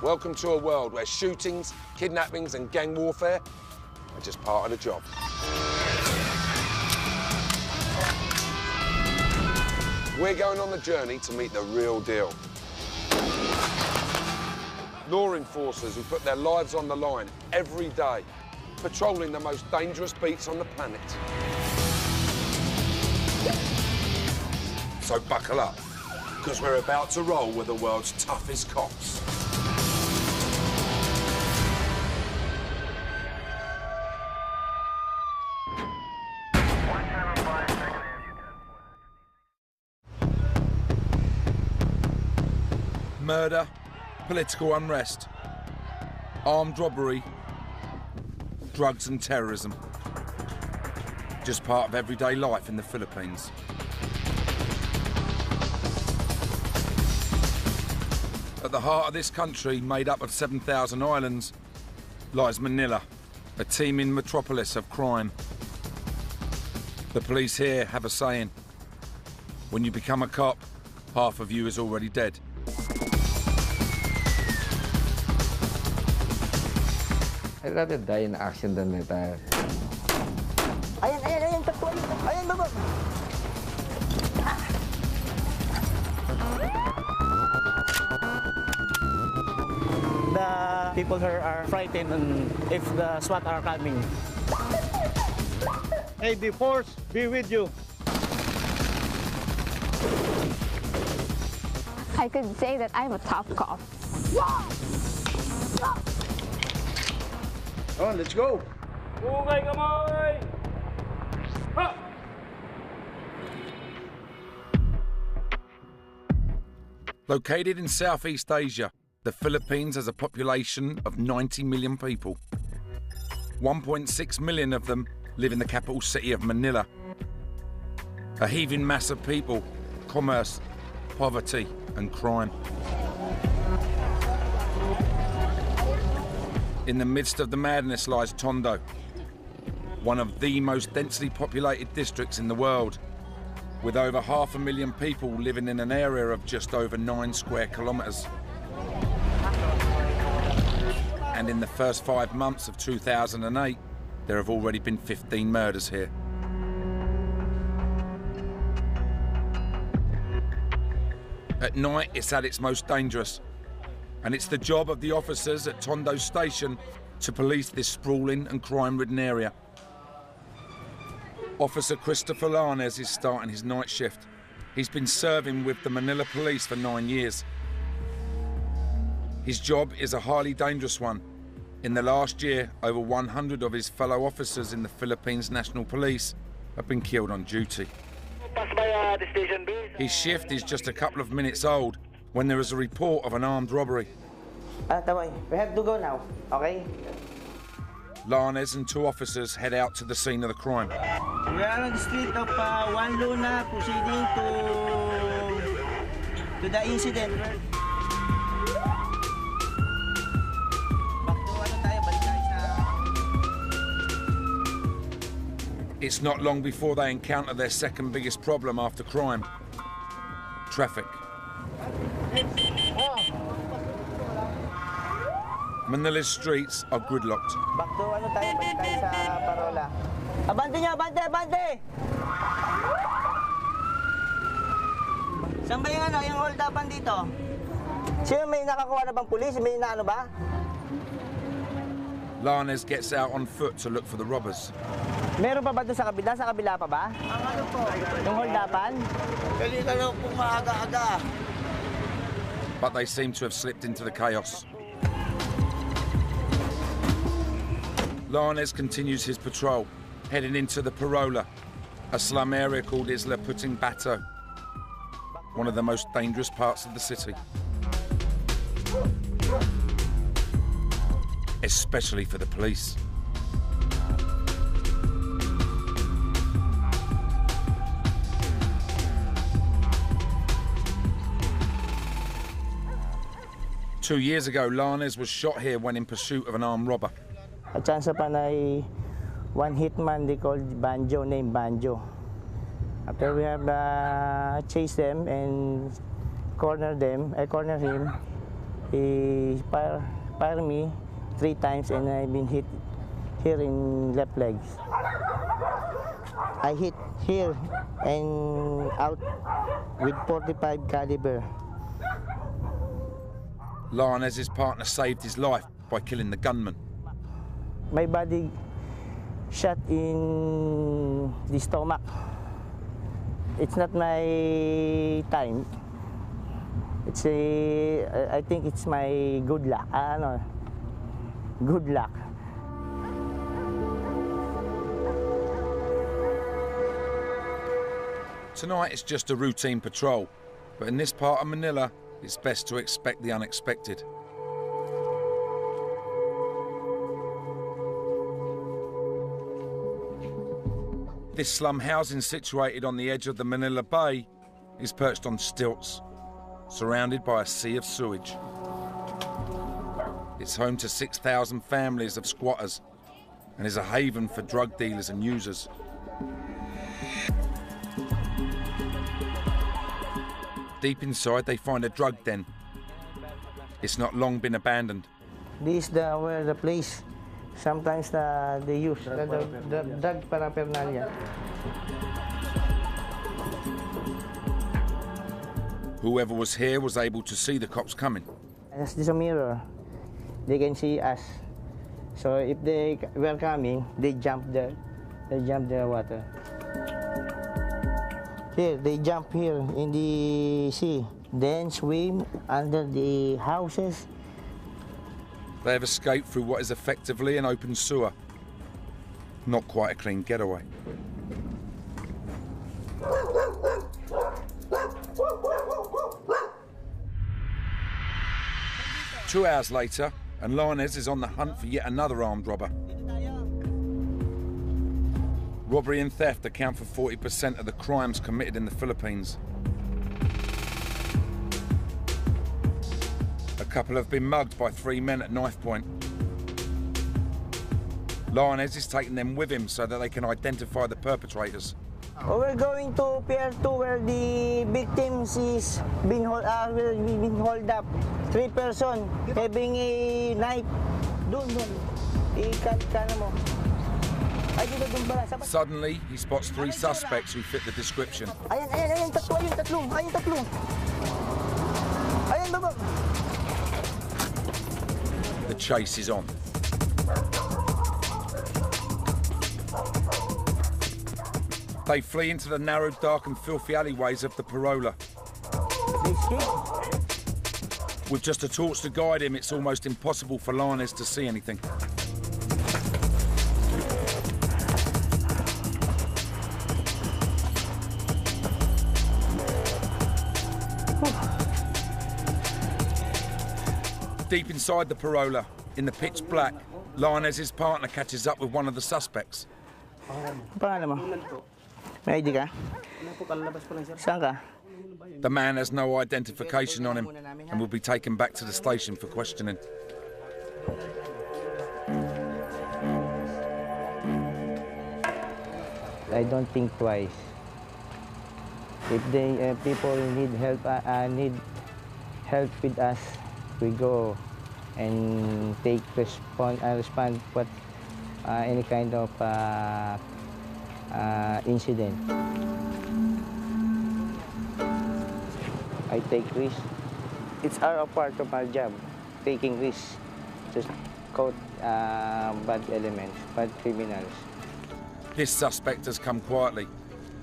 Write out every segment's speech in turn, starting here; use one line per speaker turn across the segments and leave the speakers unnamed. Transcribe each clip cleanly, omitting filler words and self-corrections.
Welcome to a world where shootings, kidnappings and gang warfare are just part of the job. We're going on the journey to meet the real deal. Law enforcers who put their lives on the line every day, patrolling the most dangerous beats on the planet. So buckle up, because we're about to roll with the world's toughest cops. Murder, political unrest, armed robbery, drugs and terrorism. Just part of everyday life in the Philippines. At the heart of this country, made up of 7,000 islands, lies Manila, a teeming metropolis of crime. The police here have a saying: when you become a cop, half of you is already dead.
I'd rather die in action than retire.
Ayan, takbo. Ayan, baba. The people here are frightened if the SWAT are coming.
May the force be with you.
I could say that I'm a tough cop.
Oh, let's go.
Bugay kamay! Ha!
Located in Southeast Asia, the Philippines has a population of 90 million people. 1.6 million of them live in the capital city of Manila. A heaving mass of people, commerce, poverty and crime. In the midst of the madness lies Tondo, one of the most densely populated districts in the world, with over 500,000 people living in an area of just over 9 square kilometres. And in the first 5 months of 2008, there have already been 15 murders here. At night, it's at its most dangerous. And it's the job of the officers at Tondo Station to police this sprawling and crime-ridden area. Officer Christopher Lanes is starting his night shift. He's been serving with the Manila Police for 9 years. His job is a highly dangerous one. In the last year, over 100 of his fellow officers in the Philippines National Police have been killed on duty. His shift is just a couple of minutes old when there is a report of an armed robbery.
We have to go now, okay?
Lanes and 2 officers head out to the scene of the crime.
We are on the street of Juan Luna, proceeding to the incident.
It's not long before they encounter their second biggest problem after crime: traffic. Manila's streets are gridlocked.
Back to balik tayo sa parola. Abante niya, abante! Saan ba yung hold-upan dito? Sino may nakakuha na bang pulis? May inaano ba?
Lanes gets out on foot to look for the robbers.
Meron pa ba doon sa kabila? Sa kabila pa ba? Ang ano po? Yung hold-upan? Kanina lang po maaga-aga.
But they seem to have slipped into the chaos. Lanes continues his patrol, heading into the Parola, a slum area called Isla Puting Bato, one of the most dangerous parts of the city. Especially for the police. Two years ago, Lanes was shot here when in pursuit of an armed robber.
At chance pa na one hitman they called Banjo, named Banjo. After we have chased them and cornered him, He fired me 3 times and I've been hit here in left legs. I hit here and out with 45 caliber.
Lionez's partner saved his life by killing the gunman.
My body shot in the stomach. It's not my time. I think it's my good luck. Good luck.
Tonight it's just a routine patrol, but in this part of Manila, it's best to expect the unexpected. This slum housing situated on the edge of the Manila Bay is perched on stilts, surrounded by a sea of sewage. It's home to 6,000 families of squatters and is a haven for drug dealers and users. Deep inside, they find a drug den. It's not long been abandoned.
This is where the place. Sometimes they use the drug paraphernalia.
Whoever was here was able to see the cops coming.
As this a mirror, they can see us. So if they were coming, they jump the water. Here, they jump here in the sea, then swim under the houses.
They have escaped through what is effectively an open sewer. Not quite a clean getaway. Two hours later, and Lionez is on the hunt for yet another armed robber. Robbery and theft account for 40% of the crimes committed in the Philippines. A couple have been mugged by 3 men at knife point. Lionez is taking them with him so that they can identify the perpetrators.
We're going to Pier 2 where the victims is been hold up. 3 persons having a knife. Doon. Ikana mo. Ay, dito doon pala.
Suddenly, he spots 3 suspects who fit the description.
Ayan, tatlo. Ayan, baba.
The chase is on. They flee into the narrow, dark and filthy alleyways of the Parola. With just a torch to guide him, it's almost impossible for Lionez to see anything. Deep inside the Parola, in the pitch black, Lionez's partner catches up with one of the suspects.
Paano mo? May ID ka? Saan ka?
The man has no identification on him and will be taken back to the station for questioning.
I don't think twice. If people need help with us, we go and respond what any kind of incident. I take risks. It's our part of our job, taking risks to caught bad elements, bad criminals.
This suspect has come quietly,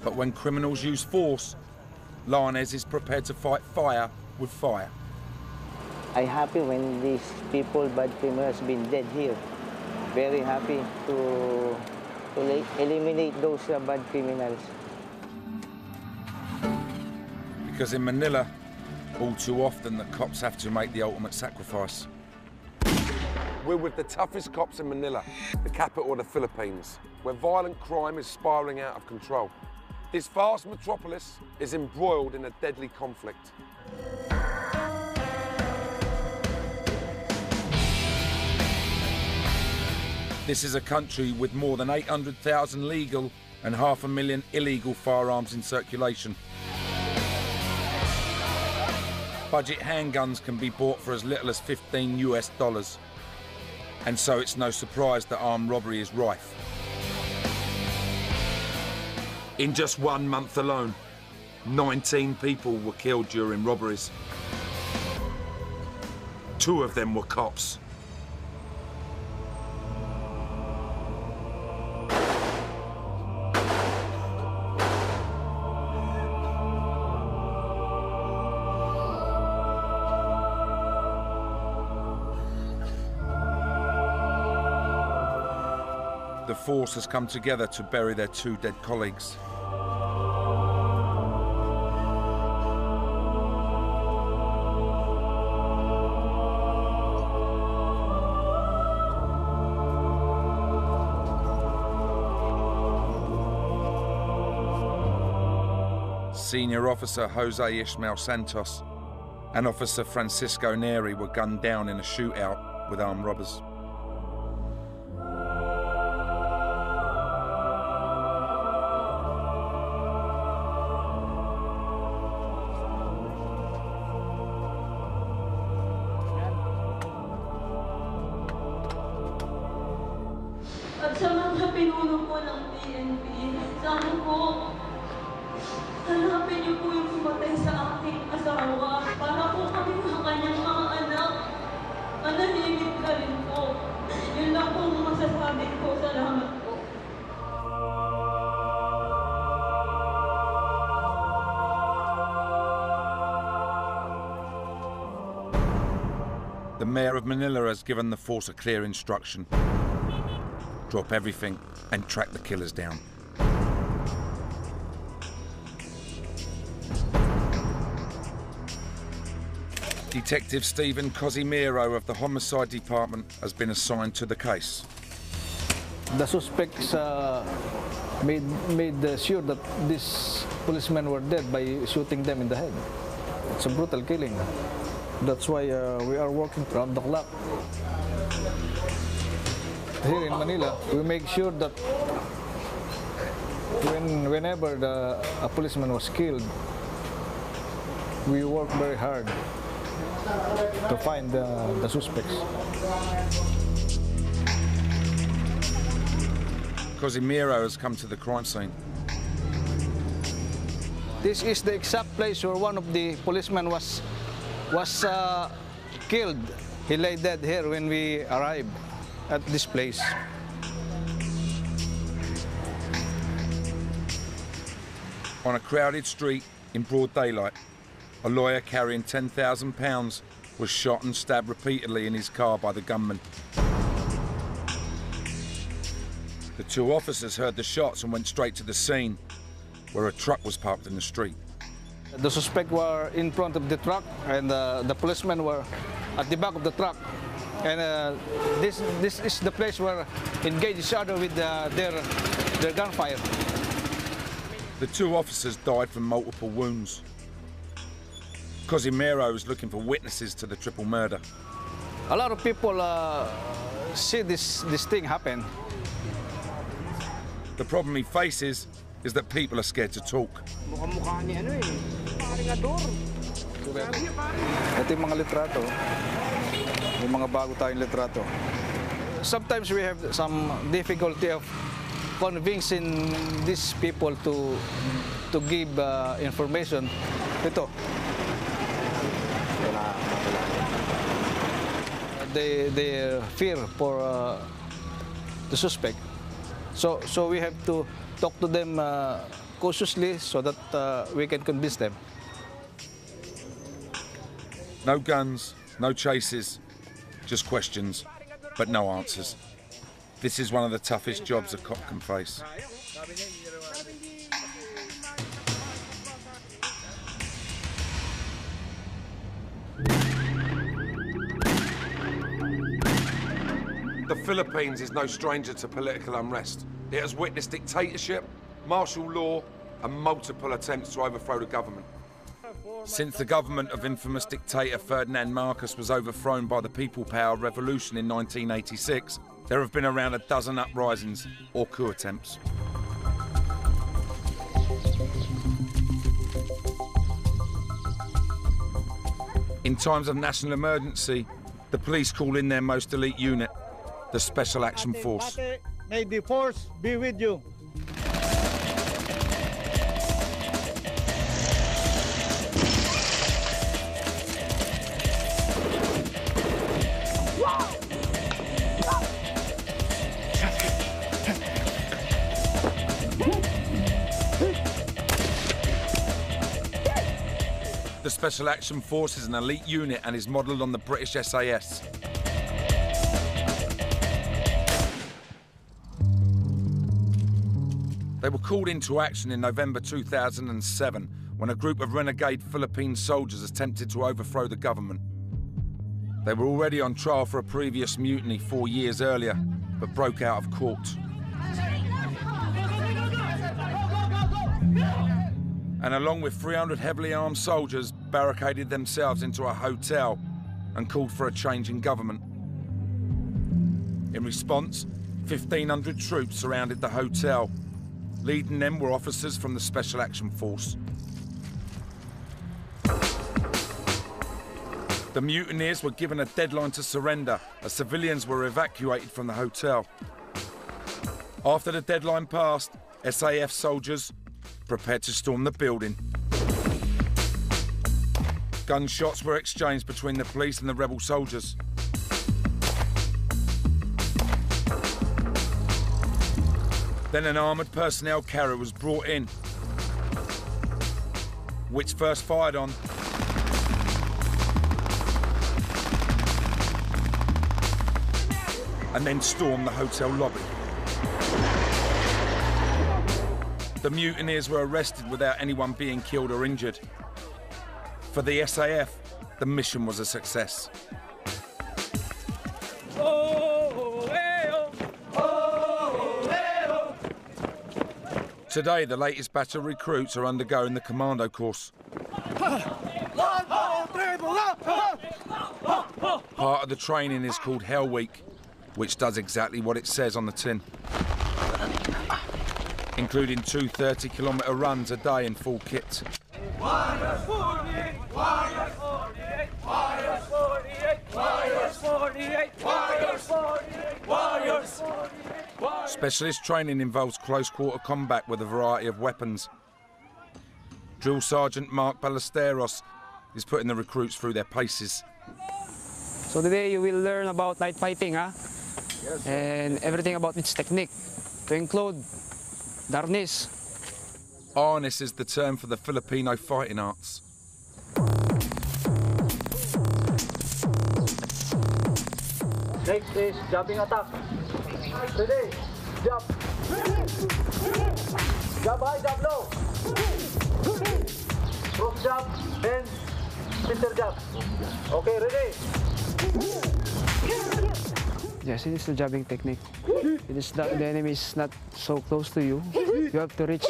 but when criminals use force, Lionez is prepared to fight fire with fire.
I'm happy when these people, bad criminals, been dead here. Very happy to eliminate those bad criminals.
Because in Manila, all too often the cops have to make the ultimate sacrifice. We're with the toughest cops in Manila, the capital of the Philippines, where violent crime is spiralling out of control. This vast metropolis is embroiled in a deadly conflict. This is a country with more than 800,000 legal and 500,000 illegal firearms in circulation. Budget handguns can be bought for as little as $15 US. And so it's no surprise that armed robbery is rife. In just 1 month alone, 19 people were killed during robberies. 2 of them were cops. The force has come together to bury their 2 dead colleagues. Senior Officer Jose Ishmael Santos and Officer Francisco Neri were gunned down in a shootout with armed robbers.
At sa mga pinuno po ng PNP, sana po, hanapin niyo po yung pumatay sa aking asawa para po kami ng kanyang mga anak. Manahimik na rin po. Yun lang po masasabi ko. Salamat po.
The Mayor of Manila has given the force a clear instruction. Drop everything and track the killers down. Detective Stephen Cosimiro of the Homicide Department has been assigned to the case.
The suspects made sure that these policemen were dead by shooting them in the head. It's a brutal killing. That's why we are working around the clock. Here in Manila, we make sure that whenever a policeman was killed, we work very hard to find the suspects.
Cosimiro has come to the crime scene.
This is the exact place where one of the policemen was killed. He lay dead here when we arrived at this place.
On a crowded street in broad daylight, a lawyer carrying £10,000 was shot and stabbed repeatedly in his car by the gunman. The 2 officers heard the shots and went straight to the scene, where a truck was parked in the street.
The suspects were in front of the truck, and the policemen were at the back of the truck. And this is the place where engage each other with their gunfire.
The 2 officers died from multiple wounds. Cosimiro is looking for witnesses to the triple murder.
A lot of people see this thing happen.
The problem he faces is that people are scared to talk.
Ito yung mga litrato. Yung mga bago tayong litrato. Sometimes we have some difficulty of convincing these people to give information. Ito. They fear for the suspect. So we have to talk to them cautiously so that we can convince them.
No guns, no chases, just questions, but no answers. This is one of the toughest jobs a cop can face. The Philippines is no stranger to political unrest. It has witnessed dictatorship, martial law, and multiple attempts to overthrow the government. Since the government of infamous dictator Ferdinand Marcos was overthrown by the People Power Revolution in 1986, there have been around a dozen uprisings or coup attempts. times of national emergency, the police call in their most elite unit, the Special Action Force.
May the force be with you.
The Special Action Force is an elite unit and is modelled on the British SAS. They were called into action in November 2007 when a group of renegade Philippine soldiers attempted to overthrow the government. They were already on trial for a previous mutiny 4 years earlier, but broke out of court. And along with 300 heavily armed soldiers, barricaded themselves into a hotel and called for a change in government. In response, 1,500 troops surrounded the hotel. Leading them were officers from the Special Action Force. The mutineers were given a deadline to surrender as civilians were evacuated from the hotel. After the deadline passed, SAF soldiers prepared to storm the building. Gunshots were exchanged between the police and the rebel soldiers. Then an armoured personnel carrier was brought in, which first fired on and then stormed the hotel lobby. The mutineers were arrested without anyone being killed or injured. For the SAF, the mission was a success. Today, the latest batch of recruits are undergoing the commando course. Part of the training is called Hell Week, which does exactly what it says on the tin, including 2 30-kilometre runs a day in full kit.
Warriors 48, Warriors 48, Warriors 48, Warriors 48, Warriors 48, Warriors 48.
Specialist training involves close-quarter combat with a variety of weapons. Drill Sergeant Mark Ballesteros is putting the recruits through their paces.
So today you will learn about night fighting, Yes, and everything about its technique, to include the harness.
Harness is the term for the Filipino fighting arts.
Next is jumping attack. Ready, jump. Jump high, jump low. Cross jump, then center jump. Okay, ready?
Yes, it is the jabbing technique. It is that the enemy is not so close to you. You have to reach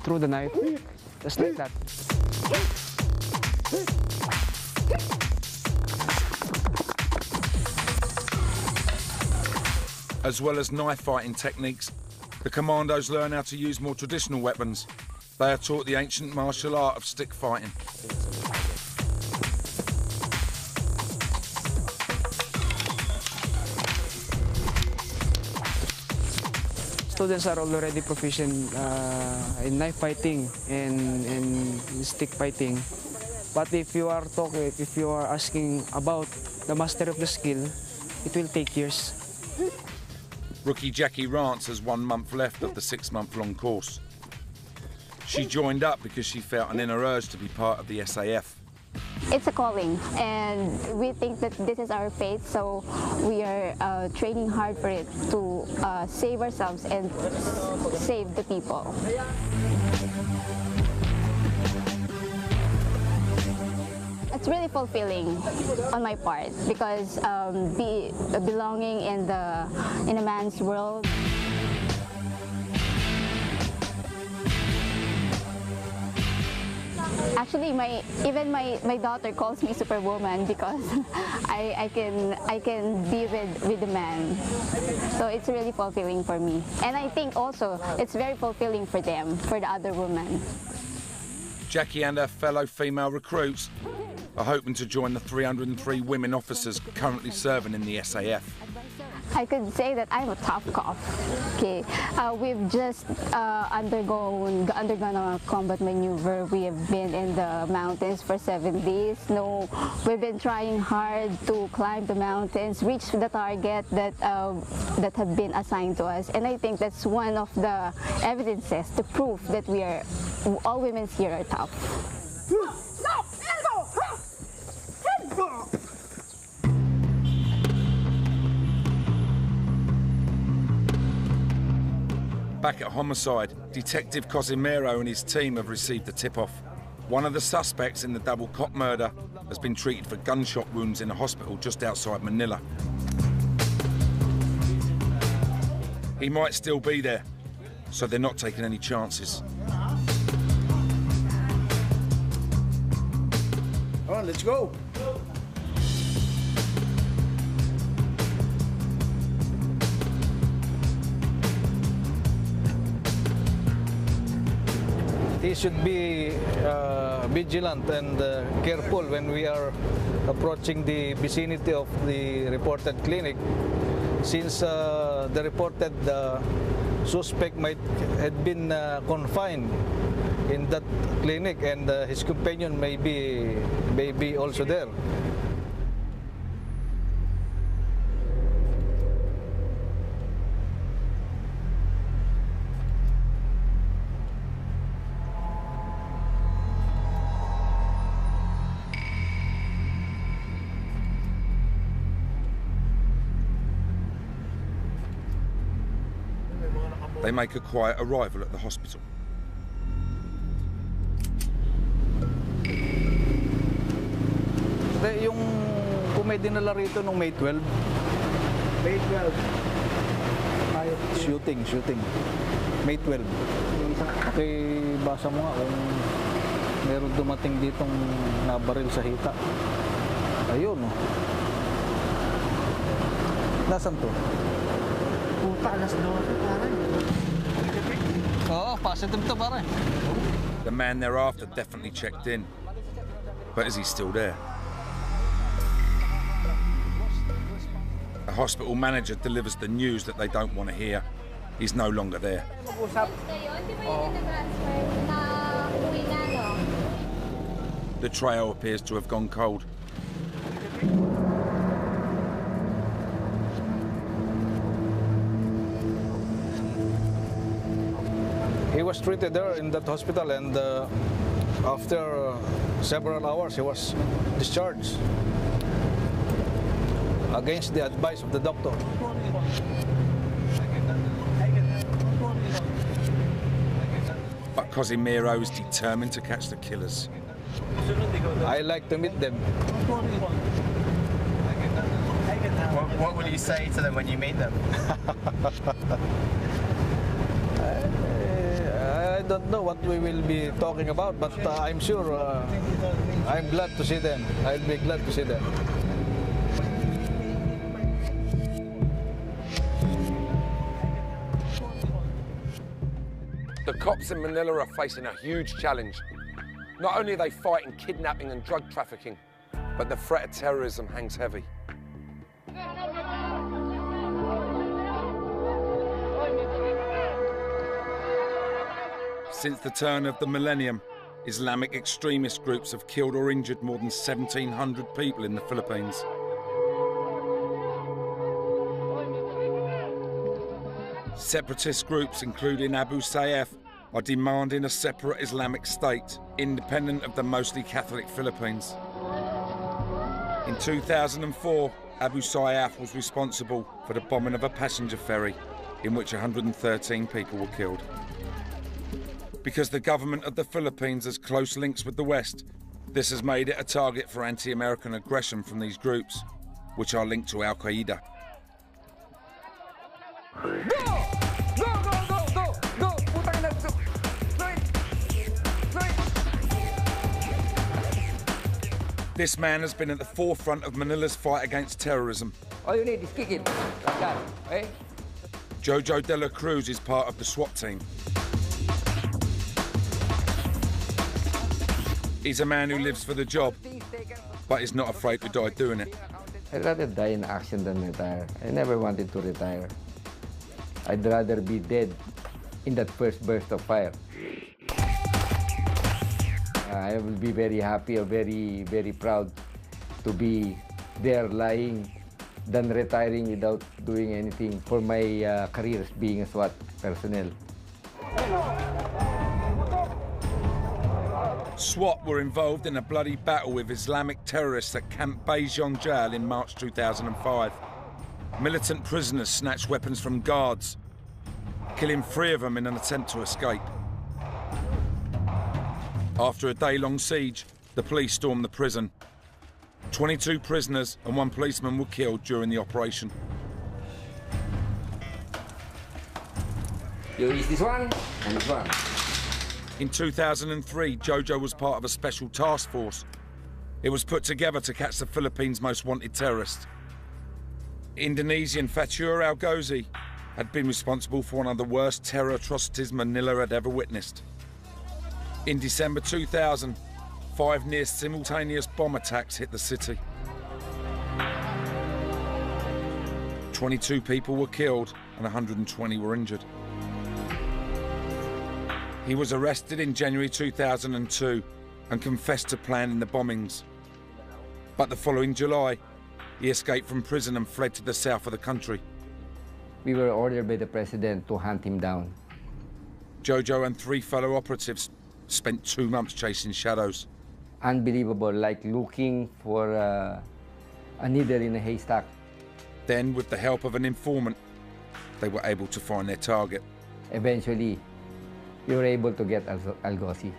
through the knife, just like that.
As well as knife fighting techniques, the commandos learn how to use more traditional weapons. They are taught the ancient martial art of stick fighting.
Students are already proficient in knife fighting and in stick fighting. But if you are asking about the mastery of the skill, it will take years.
Rookie Jackie Rance has 1 month left of the 6-month-long course. She joined up because she felt an inner urge to be part of the SAF.
It's a calling, and we think that this is our fate, so we are training hard for it to save ourselves and save the people. It's really fulfilling on my part because belonging in a man's world. Actually, even my daughter calls me Superwoman because I can be with the man. So it's really fulfilling for me, and I think also it's very fulfilling for them, for the other women.
Jackie and her fellow female recruits are hoping to join the 303 women officers currently serving in the SAF.
I could say that I'm a tough cop. Okay, we've just undergone a combat maneuver. We have been in the mountains for 7 days. No, we've been trying hard to climb the mountains, reach the target that have been assigned to us. And I think that's one of the evidences to prove that all women here are tough.
Back at homicide, Detective Cosimero and his team have received the tip-off. One of the suspects in the double cop murder has been treated for gunshot wounds in a hospital just outside Manila. He might still be there, so they're not taking any chances.
Come on, let's go. He should be vigilant and careful when we are approaching the vicinity of the reported clinic, since the reported suspect might have been confined in that clinic, and his companion may be also there.
They make a quiet arrival at the hospital.
Yung kung may dinala rito nung May 12. May 12. Shooting. May 12. Okay, basa mo nga kung meron dumating ditong nabaril sa hita. Ayun, oh. Nasaan to?
Puta, alas 12, pare.
Oo, positive to, pare.
The man they're after definitely checked in. But is he still there? The hospital manager delivers the news that they don't want to hear. He's no longer there. The trail appears to have gone cold.
He was treated there in that hospital, and after several hours he was discharged against the advice of the doctor.
But Cosimero is determined to catch the killers.
I like to meet them.
What will you say to them when you meet them?
I don't know what we will be talking about, but I'm sure I'm glad to see them. I'll be glad to see them.
The cops in Manila are facing a huge challenge. Not only are they fighting kidnapping and drug trafficking, but the threat of terrorism hangs heavy. Since the turn of the millennium, Islamic extremist groups have killed or injured more than 1,700 people in the Philippines. Separatist groups, including Abu Sayyaf, are demanding a separate Islamic state, independent of the mostly Catholic Philippines. In 2004, Abu Sayyaf was responsible for the bombing of a passenger ferry, in which 113 people were killed. Because the government of the Philippines has close links with the West, this has made it a target for anti-American aggression from these groups, which are linked to Al-Qaeda. This man has been at the forefront of Manila's fight against terrorism.
All you need is kick it, like that, okay?
Jojo Dela Cruz is part of the SWAT team. He's a man who lives for the job but he's not afraid to die doing it.
I'd rather die in action than retire. I never wanted to retire. I'd rather be dead in that first burst of fire. I will be very happy or very, very proud to be there lying than retiring without doing anything for my career as being a SWAT personnel.
SWAT were involved in a bloody battle with Islamic terrorists at Camp Bayjon Jail in March 2005. Militant prisoners snatched weapons from guards, killing 3 of them in an attempt to escape. After a day-long siege, the police stormed the prison. 22 prisoners and 1 policeman were killed during the operation.
You use this one and this one.
In 2003, Jojo was part of a special task force. It was put together to catch the Philippines' most wanted terrorist. Indonesian Fatur Al-Ghazi had been responsible for one of the worst terror atrocities Manila had ever witnessed. In December 2000, 5 near-simultaneous bomb attacks hit the city. 22 people were killed and 120 were injured. He was arrested in January 2002 and confessed to planning the bombings. But the following July, he escaped from prison and fled to the south of the country.
We were ordered by the president to hunt him down.
Jojo and 3 fellow operatives spent 2 months chasing shadows.
Unbelievable, like looking for a needle in a haystack.
Then, with the help of an informant, they were able to find their target.
Eventually, we were able to get Al-Ghazi.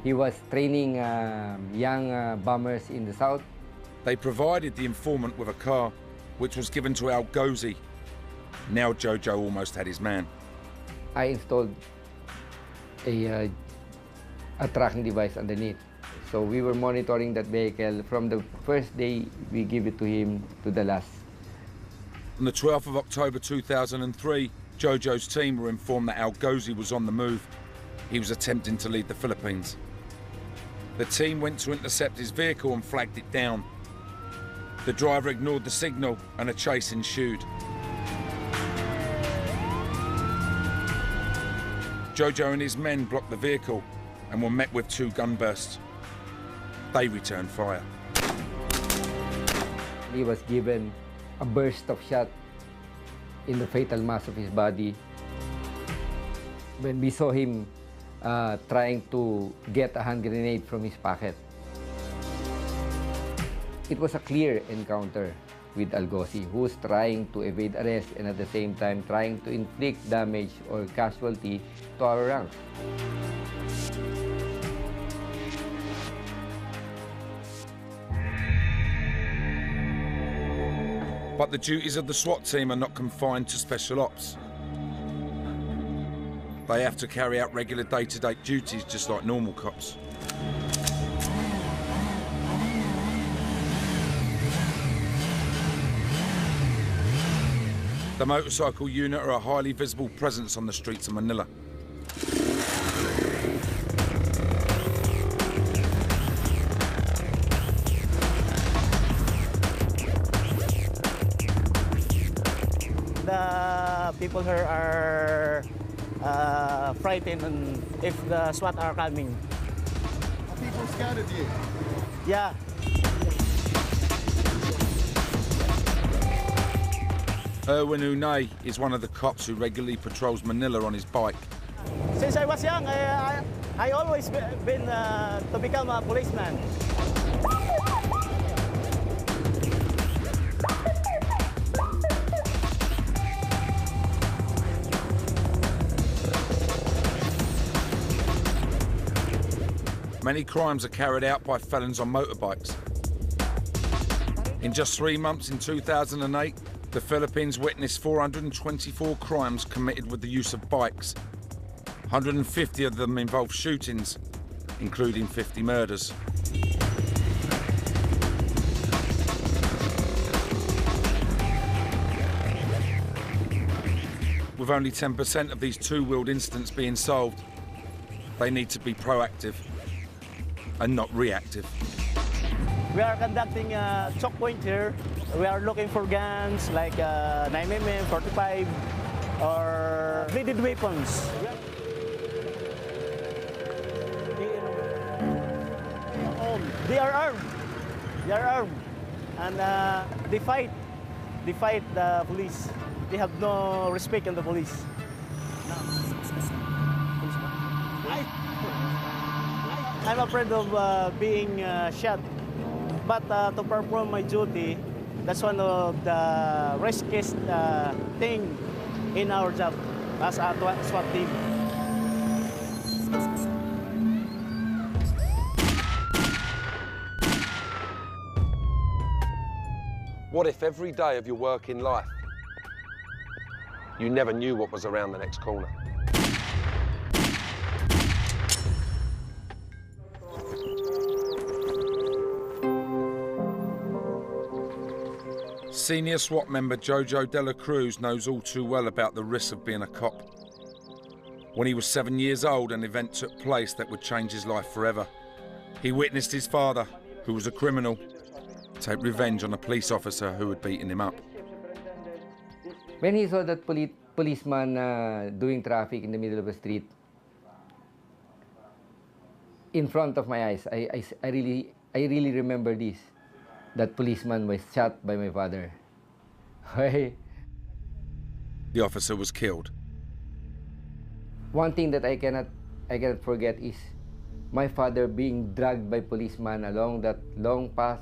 He was training young bombers in the south.
They provided the informant with a car, which was given to Al-Ghazi. Now Jojo almost had his man.
I installed a tracking device underneath. So we were monitoring that vehicle from the first day we give it to him to the last.
On the 12th of October 2003, Jojo's team were informed that Al-Ghazi was on the move. He was attempting to leave the Philippines. The team went to intercept his vehicle and flagged it down. The driver ignored the signal and a chase ensued. Jojo and his men blocked the vehicle and were met with 2 gunbursts. They returned fire.
He was given a burst of shot in the fatal mass of his body. When we saw him trying to get a hand grenade from his pocket, it was a clear encounter with Al-Ghazi, who was trying to evade arrest and at the same time trying to inflict damage or casualty to our ranks.
But the duties of the SWAT team are not confined to special ops. They have to carry out regular day-to-day duties just like normal cops. The motorcycle unit are a highly visible presence on the streets of Manila.
The people here are frightened if the SWAT are coming.
Are people scared of you?
Yeah.
Erwin Unay is one of the cops who regularly patrols Manila on his bike.
Since I was young, I always been to become a policeman.
Many crimes are carried out by felons on motorbikes. In just 3 months in 2008, the Philippines witnessed 424 crimes committed with the use of bikes. 150 of them involved shootings, including 50 murders. With only 10% of these two-wheeled incidents being solved, they need to be proactive and not reactive.
We are conducting a choke point here. We are looking for guns like 9mm, 45, or bladed weapons. They are armed. They are armed, and they fight. They fight the police. They have no respect in the police. I'm afraid of being shot, but to perform my duty, that's one of the riskiest thing in our job as a SWAT team.
What if every day of your working life, you never knew what was around the next corner?
Senior SWAT member Jojo Dela Cruz knows all too well about the risks of being a cop. When he was 7 years old, an event took place that would change his life forever. He witnessed his father, who was a criminal, take revenge on a police officer who had beaten him up.
When he saw that policeman doing traffic in the middle of the street, in front of my eyes, I really remember this. That policeman was shot by my father.
The officer was killed.
One thing that I cannot forget is my father being dragged by policemen along that long path,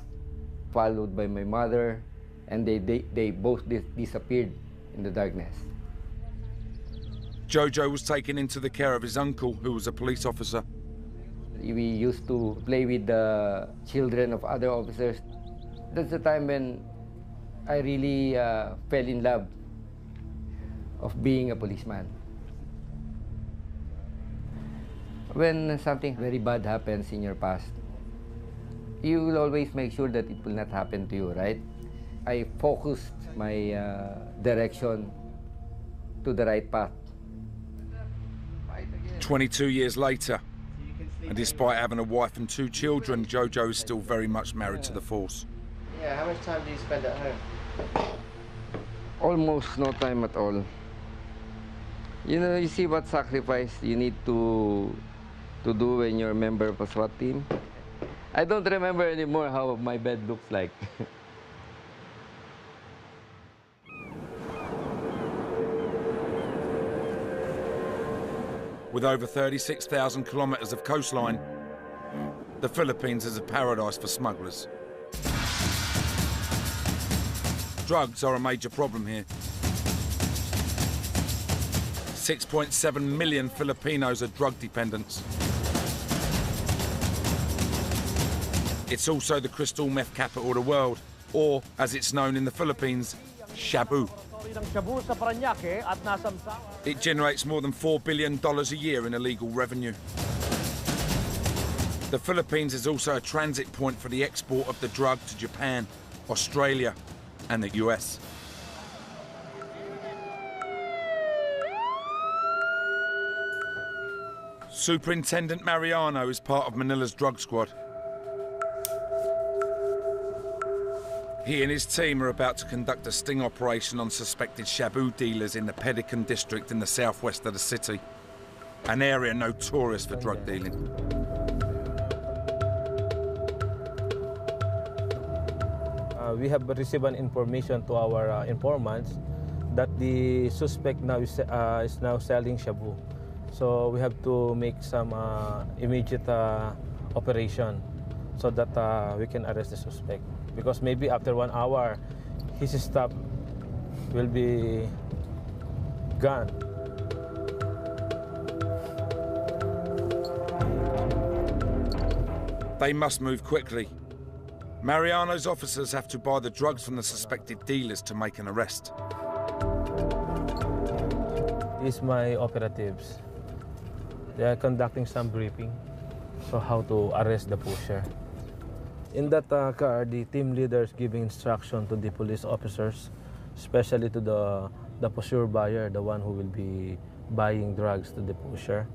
followed by my mother, and they both disappeared in the darkness.
Jojo was taken into the care of his uncle, who was a police officer.
We used to play with the children of other officers. That's the time when I really fell in love of being a policeman. When something very bad happens in your past, you will always make sure that it will not happen to you, right? I focused my direction to the right path.
22 years later, and despite having a wife and 2 children, Jojo is still very much married to the force.
Yeah, how much time do you spend at home?
Almost no time at all. You know, you see what sacrifice you need to do when you're a member of a SWAT team? I don't remember anymore how my bed looks like.
With over 36,000 kilometers of coastline, the Philippines is a paradise for smugglers. Drugs are a major problem here. 6.7 million Filipinos are drug dependents. It's also the crystal meth capital of the world, or, as it's known in the Philippines, shabu. It generates more than $4 billion a year in illegal revenue. The Philippines is also a transit point for the export of the drug to Japan, Australia, and the US. Superintendent Mariano is part of Manila's drug squad. He and his team are about to conduct a sting operation on suspected shabu dealers in the Pedican district in the southwest of the city, an area notorious for drug dealing.
We have received an information to our informants that the suspect now is now selling shabu. So we have to make some immediate operation so that we can arrest the suspect. Because maybe after 1 hour, his stuff will be gone.
They must move quickly. Mariano's officers have to buy the drugs from the suspected dealers to make an arrest.
These are my operatives. They are conducting some briefing on how to arrest the pusher. In that car, the team leader is giving instruction to the police officers, especially to the pusher buyer, the one who will be buying drugs to the pusher.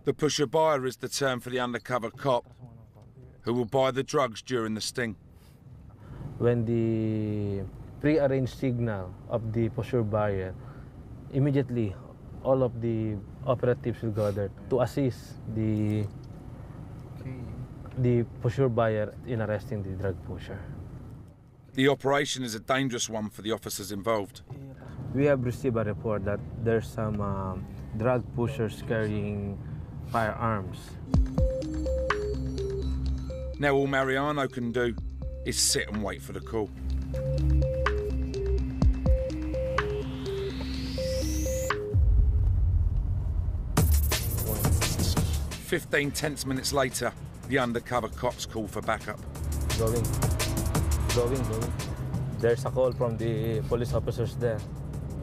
The pusher buyer is the term for the undercover cop who will buy the drugs during the sting.
When the pre-arranged signal of the pusher buyer, immediately all of the operatives will go there to assist the pusher buyer in arresting the drug pusher.
The operation is a dangerous one for the officers involved.
We have received a report that there's some drug pushers carrying firearms.
Now all Mariano can do is sit and wait for the call. "15 tense minutes later, the undercover cops call for backup.
Going. There's a call from the police officers there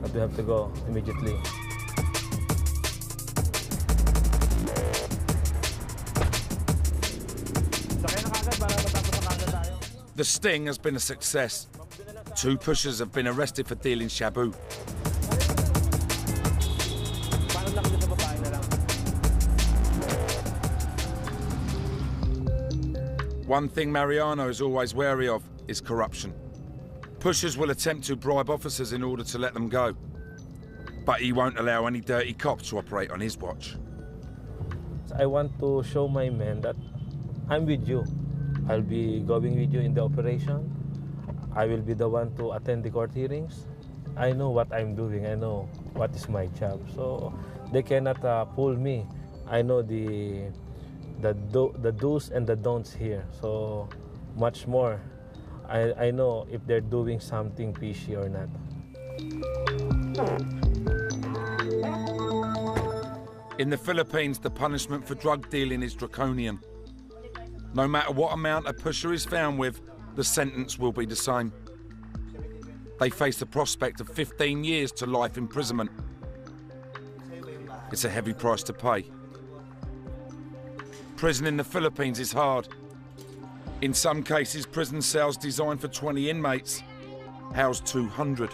that we have to go immediately.
The sting has been a success. 2 pushers have been arrested for dealing shabu. One thing Mariano is always wary of is corruption. Pushers will attempt to bribe officers in order to let them go, but he won't allow any dirty cops to operate on his watch.
I want to show my men that I'm with you. I'll be going with you in the operation. I will be the one to attend the court hearings. I know what I'm doing. I know what is my job. So they cannot pull me. I know the do's and the don'ts here. So much more. I know if they're doing something fishy or not.
In the Philippines, the punishment for drug dealing is draconian. No matter what amount a pusher is found with, the sentence will be the same. They face the prospect of 15 years to life imprisonment. It's a heavy price to pay. Prison in the Philippines is hard. In some cases, prison cells designed for 20 inmates house 200.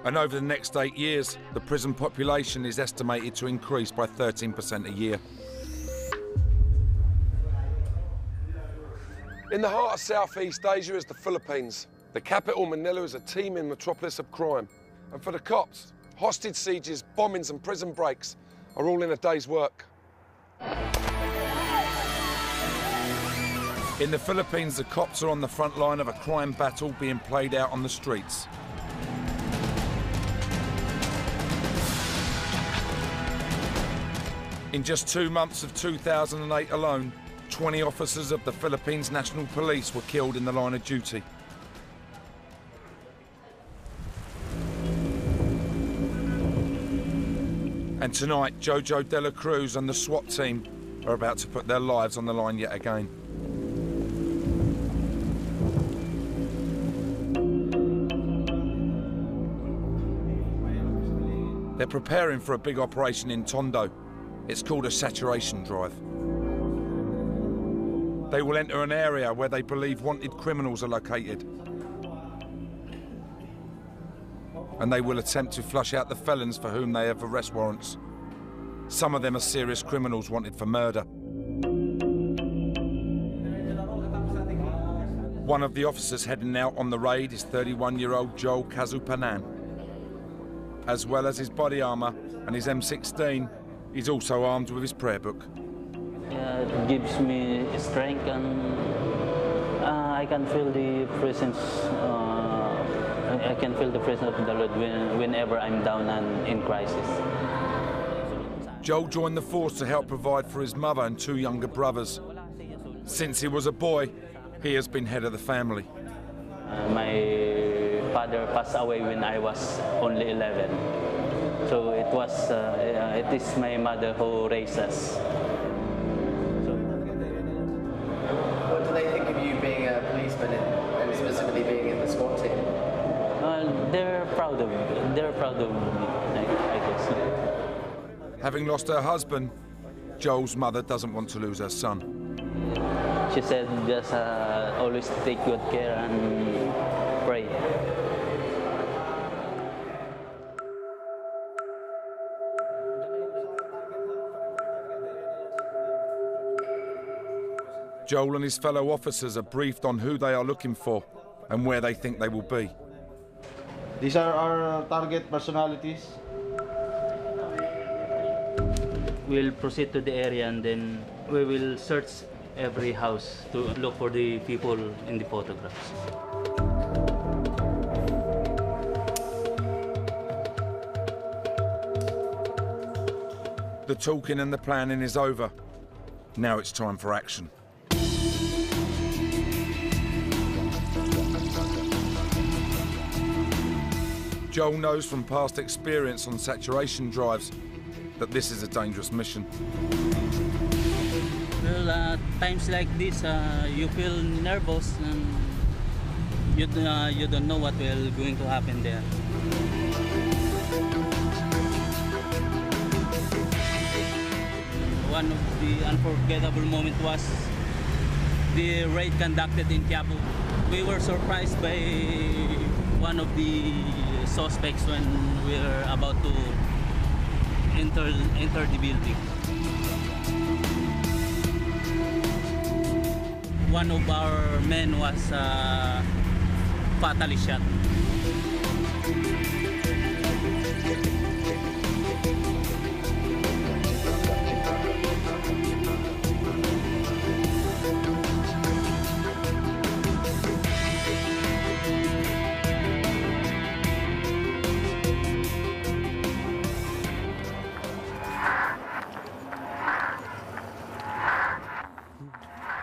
And over the next 8 years, the prison population is estimated to increase by 13% a year.
In the heart of Southeast Asia is the Philippines. The capital, Manila, is a teeming metropolis of crime. And for the cops, hostage sieges, bombings and prison breaks are all in a day's work.
In the Philippines, the cops are on the front line of a crime battle being played out on the streets. In just 2 months of 2008 alone, 20 officers of the Philippines National Police were killed in the line of duty. And tonight, Jojo, Dela, Cruz and the SWAT team are about to put their lives on the line yet again. They're preparing for a big operation in Tondo. It's called a saturation drive. They will enter an area where they believe wanted criminals are located. And they will attempt to flush out the felons for whom they have arrest warrants. Some of them are serious criminals wanted for murder. One of the officers heading out on the raid is 31-year-old Joel Kazupanan. As well as his body armour and his M16, he's also armed with his prayer book.
It gives me strength, and I can feel the presence. I can feel the presence of the Lord whenever I'm down and in crisis.
Joel joined the force to help provide for his mother and 2 younger brothers. Since he was a boy, he has been head of the family.
My father passed away when I was only 11. So it is my mother who raised us.
What do they think of you being a policeman and specifically being in the SWAT team?
They're proud of me. They're proud of me, I guess.
Having lost her husband, Joel's mother doesn't want to lose her son.
She said, just always take good care and pray.
Joel and his fellow officers are briefed on who they are looking for and where they think they will be.
These are our target personalities.
We'll proceed to the area and then we will search every house to look for the people in the photographs.
The talking and the planning is over. Now it's time for action. Joel knows from past experience on saturation drives that this is a dangerous mission.
Well, times like this, you feel nervous and you don't know what will going to happen there. One of the unforgettable moments was the raid conducted in Quiapo. We were surprised by one of the suspects when we were about to enter the building. One of our men was fatally shot.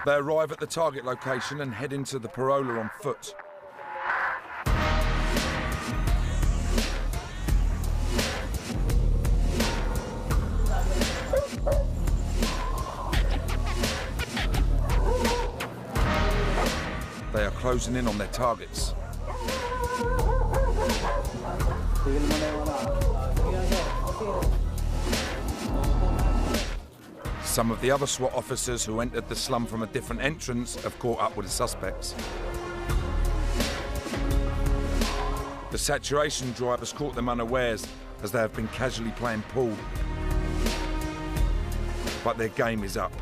They arrive at the target location and head into the parola on foot. They are closing in on their targets. Some of the other SWAT officers who entered the slum from a different entrance have caught up with the suspects. The saturation drive has caught them unawares as they have been casually playing pool. But their game is up.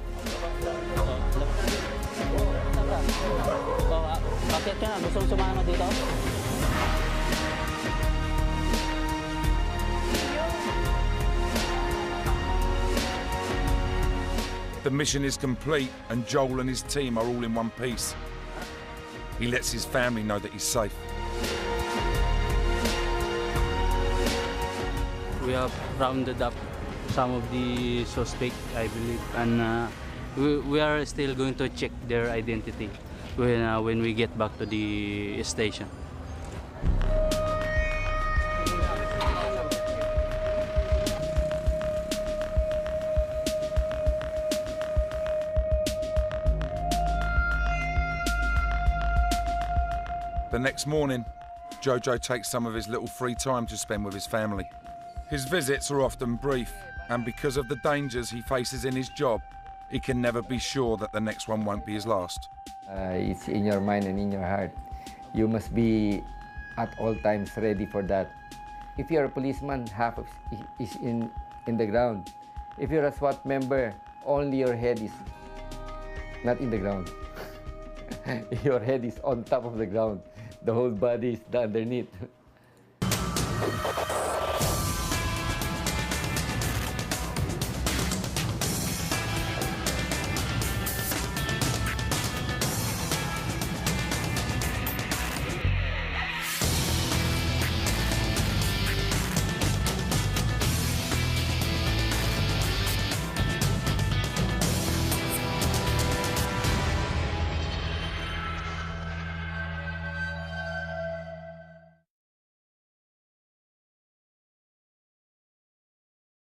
The mission is complete and Joel and his team are all in one piece. He lets his family know that he's safe.
We have rounded up some of the suspects, I believe, and we are still going to check their identity when we get back to the station.
The next morning, Jojo takes some of his little free time to spend with his family. His visits are often brief, and because of the dangers he faces in his job, he can never be sure that the next one won't be his last.
It's in your mind and in your heart. You must be at all times ready for that. If you're a policeman, half of is in the ground. If you're a SWAT member, only your head is not in the ground. Your head is on top of the ground. The whole body is underneath.